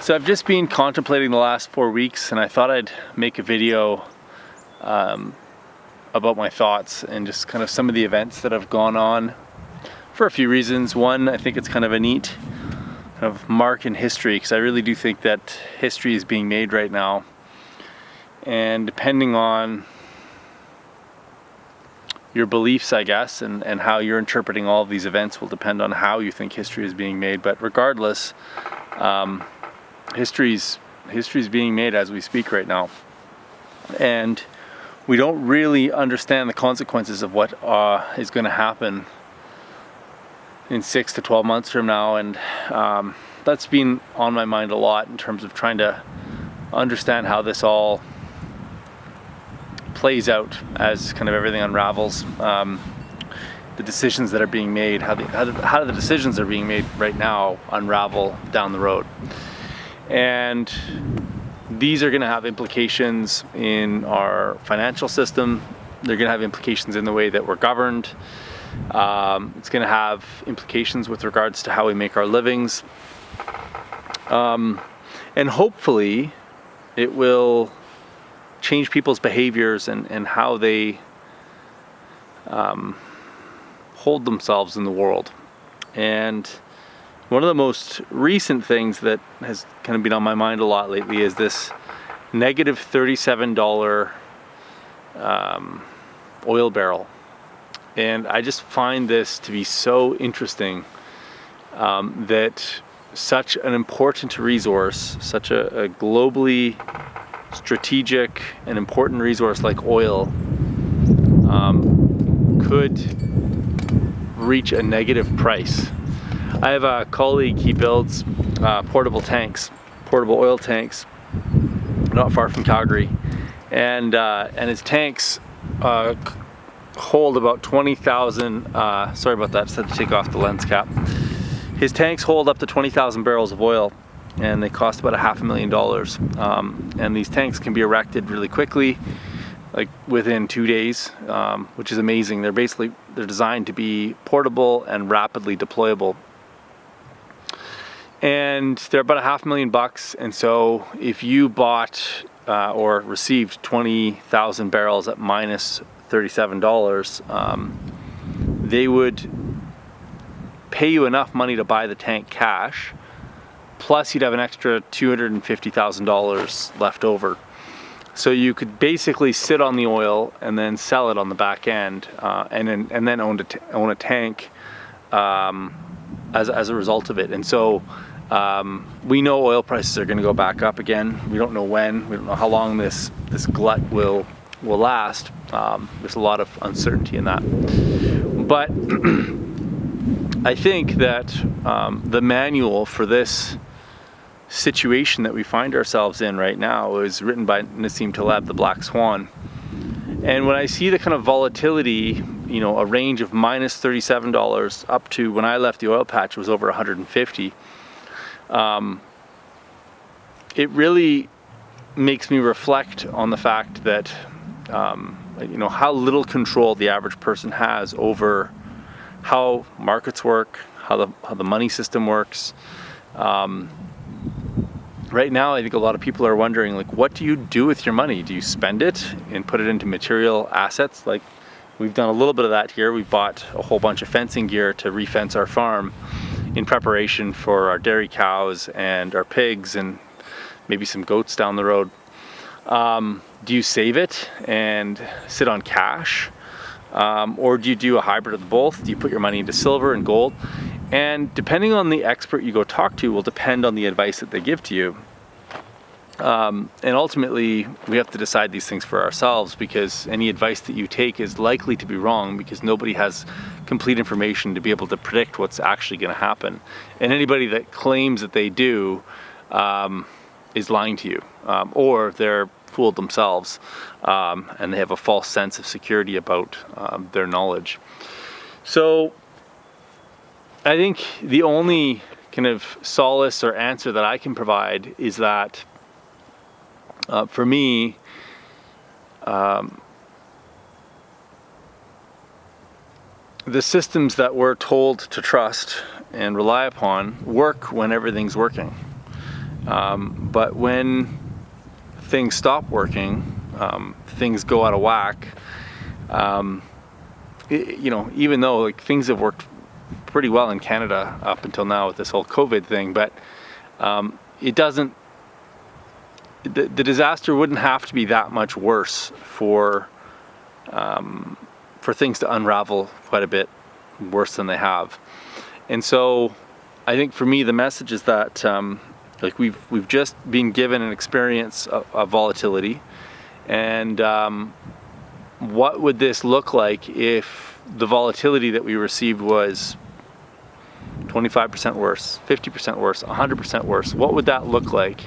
So I've just been contemplating the last 4 weeks, and I thought I'd make a video about my thoughts and just kind of some of the events that have gone on for a few reasons. One, I think it's kind of a neat kind of mark in history, because I really do think that history is being made right now, and depending on your beliefs, I guess, and how you're interpreting all of these events will depend on how you think history is being made. But regardless, history's being made as we speak right now, and we don't really understand the consequences of what is going to happen in 6 to 12 months from now, and that's been on my mind a lot in terms of trying to understand how this all plays out as kind of everything unravels. The decisions that are being made, how the decisions that are being made right now unravel down the road. And these are going to have implications in our financial system. They're going to have implications in the way that we're governed. It's going to have implications with regards to how we make our livings. And hopefully it will change people's behaviors and how they hold themselves in the world. And one of the most recent things that has kind of been on my mind a lot lately is this negative $37 oil barrel. And I just find this to be so interesting, that such an important resource, such a globally strategic and important resource like oil, could reach a negative price. I have a colleague, he builds portable oil tanks, not far from Calgary, and his tanks hold about 20,000, sorry about that, just had to take off the lens cap. His tanks hold up to 20,000 barrels of oil, and they cost about $500,000. And these tanks can be erected really quickly, like within 2 days, which is amazing. They're designed to be portable and rapidly deployable. And they're about $500,000. And so if you bought or received 20,000 barrels at minus $37, they would pay you enough money to buy the tank cash, plus you'd have an extra $250,000 left over. So you could basically sit on the oil and then sell it on the back end, and then own a tank as a result of it. And so we know oil prices are going to go back up again. We don't know when. We don't know how long this glut will last. There's a lot of uncertainty in that. But I think that the manual for this situation that we find ourselves in right now is written by Nassim Taleb, the Black Swan. And when I see the kind of volatility, a range of minus $37 up to, when I left the oil patch, it was over 150. It really makes me reflect on the fact that how little control the average person has over how markets work, how the money system works. Right now, I think a lot of people are wondering, what do you do with your money? Do you spend it and put it into material assets? Like, we've done a little bit of that here. We've bought a whole bunch of fencing gear to refence our farm in preparation for our dairy cows and our pigs and maybe some goats down the road. Do you save it and sit on cash? Or do you do a hybrid of both? Do you put your money into silver and gold? And depending on the expert you go talk to will depend on the advice that they give to you. And ultimately, we have to decide these things for ourselves, because any advice that you take is likely to be wrong, because nobody has complete information to be able to predict what's actually going to happen. And anybody that claims that they do is lying to you, or they're fooled themselves, and they have a false sense of security about their knowledge. So I think the only kind of solace or answer that I can provide is that for me, the systems that we're told to trust and rely upon work when everything's working. But when things stop working, things go out of whack, even though like things have worked pretty well in Canada up until now with this whole COVID thing, but it doesn't, the disaster wouldn't have to be that much worse for things to unravel quite a bit worse than they have. And so I think for me the message is that like we've just been given an experience of volatility, and what would this look like if the volatility that we received was 25% worse, 50% worse, 100% worse? What would that look like?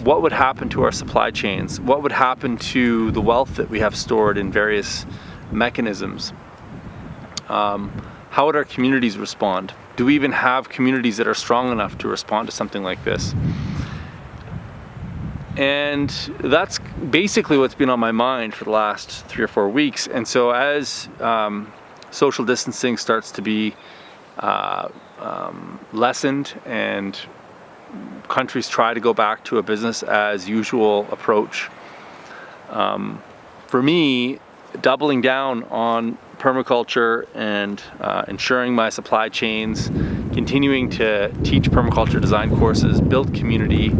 What would happen to our supply chains? What would happen to the wealth that we have stored in various mechanisms? How would our communities respond? Do we even have communities that are strong enough to respond to something like this? And that's basically what's been on my mind for the last 3 or 4 weeks. And so as social distancing starts to be lessened and countries try to go back to a business as usual approach, for me, doubling down on permaculture and ensuring my supply chains, continuing to teach permaculture design courses, build community,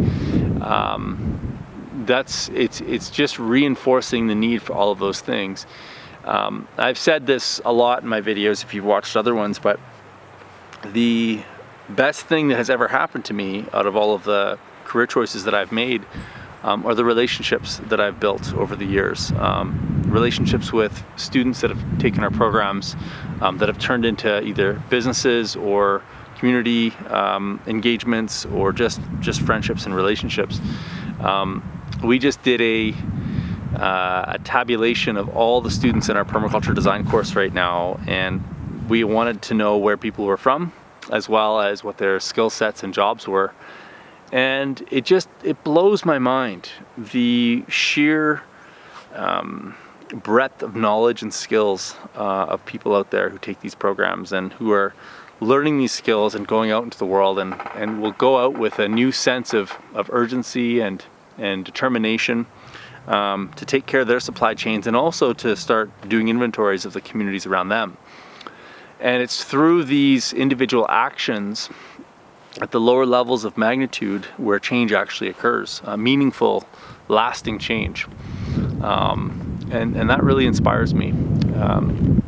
it's just reinforcing the need for all of those things. I've said this a lot in my videos if you've watched other ones, but the best thing that has ever happened to me out of all of the career choices that I've made are the relationships that I've built over the years. Relationships with students that have taken our programs that have turned into either businesses or community engagements or just friendships and relationships. We just did a tabulation of all the students in our permaculture design course right now, and we wanted to know where people were from as well as what their skill sets and jobs were. And it blows my mind, the sheer breadth of knowledge and skills of people out there who take these programs and who are learning these skills and going out into the world and will go out with a new sense of urgency and determination to take care of their supply chains and also to start doing inventories of the communities around them. And it's through these individual actions at the lower levels of magnitude where change actually occurs, meaningful, lasting change. And that really inspires me.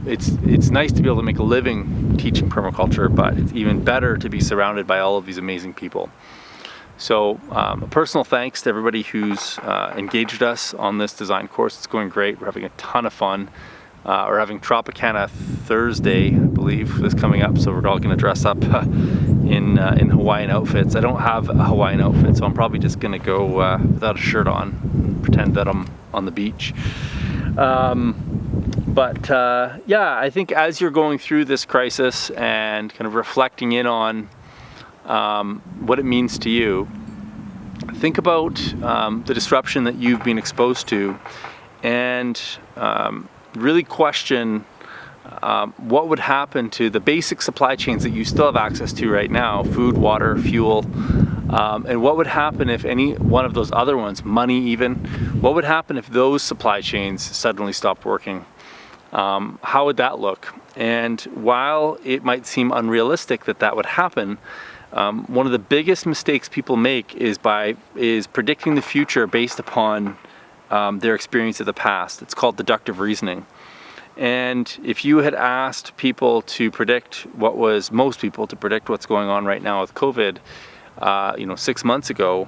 It's nice to be able to make a living teaching permaculture, but it's even better to be surrounded by all of these amazing people. So a personal thanks to everybody who's engaged us on this design course. It's going great. We're having a ton of fun. We're having Tropicana Thursday, I believe, is coming up, so we're all going to dress up in Hawaiian outfits. I don't have a Hawaiian outfit, so I'm probably just going to go without a shirt on and pretend that I'm on the beach. Yeah, I think as you're going through this crisis and kind of reflecting in on what it means to you, think about the disruption that you've been exposed to, and really question what would happen to the basic supply chains that you still have access to right now: food, water, fuel, and what would happen if any one of those other ones, money even, what would happen if those supply chains suddenly stopped working? How would that look? And while it might seem unrealistic that that would happen, one of the biggest mistakes people make is predicting the future based upon their experience of the past. It's called deductive reasoning. And if you had asked people to predict most people to predict what's going on right now with COVID, 6 months ago,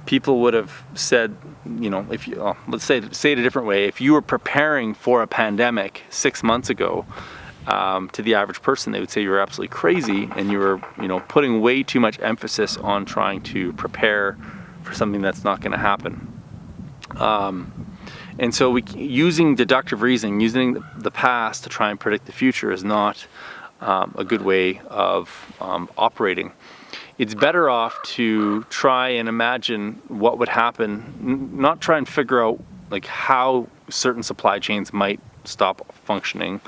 people would have said, if you, let's say it a different way, if you were preparing for a pandemic 6 months ago, to the average person, they would say you were absolutely crazy and you were, putting way too much emphasis on trying to prepare for something that's not going to happen. And so using deductive reasoning, using the past to try and predict the future is not a good way of operating. It's better off to try and imagine what would happen, not try and figure out how certain supply chains might stop functioning,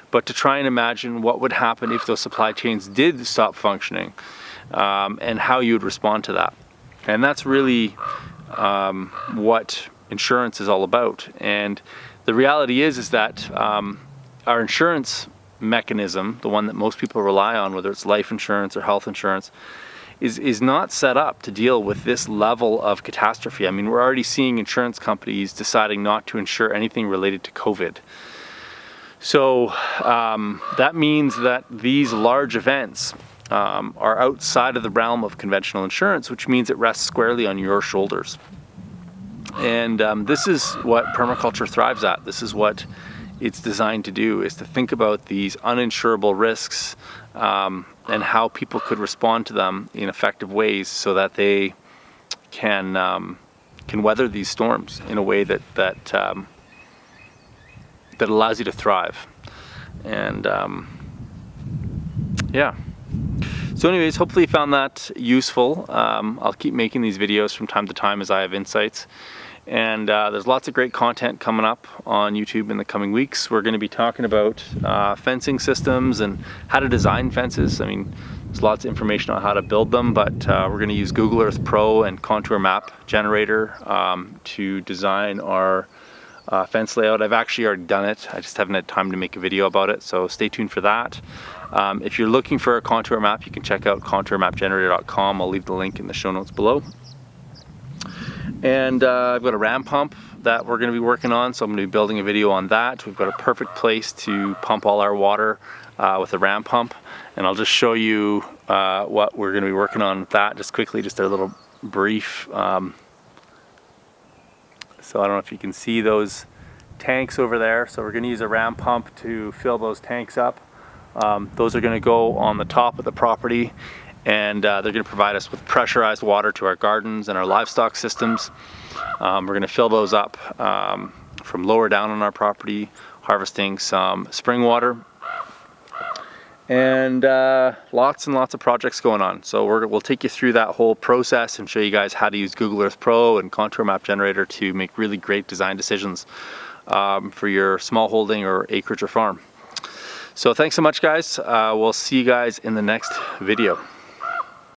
but to try and imagine what would happen if those supply chains did stop functioning, and how you would respond to that. And that's really what insurance is all about. And the reality is that our insurance mechanism, the one that most people rely on, whether it's life insurance or health insurance, is not set up to deal with this level of catastrophe. I mean, we're already seeing insurance companies deciding not to insure anything related to COVID. So that means that these large events are outside of the realm of conventional insurance, which means it rests squarely on your shoulders. And this is what permaculture thrives at. This is what it's designed to do, is to think about these uninsurable risks and how people could respond to them in effective ways so that they can weather these storms in a way that allows you to thrive. And yeah. So anyways, hopefully you found that useful. I'll keep making these videos from time to time as I have insights. And there's lots of great content coming up on YouTube in the coming weeks. We're going to be talking about fencing systems and how to design fences. I mean, there's lots of information on how to build them, but we're going to use Google Earth Pro and contour map generator to design our fence layout. I've actually already done it. I just haven't had time to make a video about it, so stay tuned for that. If you're looking for a contour map, you can check out contourmapgenerator.com. I'll leave the link in the show notes below. And I've got a ram pump that we're going to be working on, so I'm going to be building a video on that. We've got a perfect place to pump all our water with a ram pump, and I'll just show you what we're going to be working on with that just quickly, just a little brief. So I don't know if you can see those tanks over there. So we're going to use a ram pump to fill those tanks up. Those are going to go on the top of the property, and they're going to provide us with pressurized water to our gardens and our livestock systems. We're going to fill those up from lower down on our property, harvesting some spring water, and lots and lots of projects going on. So we'll take you through that whole process and show you guys how to use Google Earth Pro and Contour Map Generator to make really great design decisions for your small holding or acreage or farm. So thanks so much, guys. We'll see you guys in the next video.